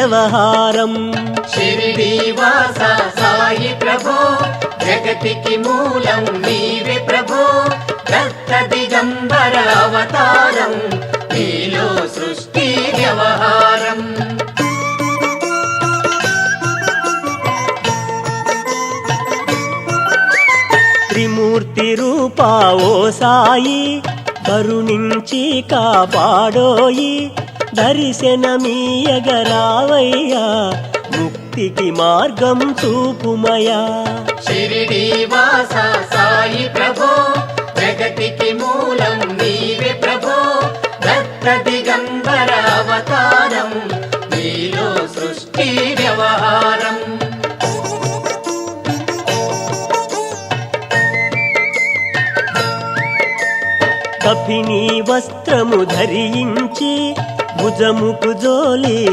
వ్యవహారం. షిరిడీ వాస సాయి ప్రభో జగతికి మూలం నీవే ప్రభో దత్త దిగంబర అవతారం నీలో సృష్టి వ్యవహారం. త్రిమూర్తి రూపా ఓ సాయి కరుణించి కాపాడోయి దర్శనమీయగరావయ్యా ముక్తికి మార్గం చూపుమయా. షిరిడీ వాస సాయి ప్రభో జగతికి మూలం నీవే ప్రభో దత్త దిగంబర అవతారం నీలో సృష్టి వ్యవహారం. కఫినీ వస్త్రము ధరించి భుజముకు జోలి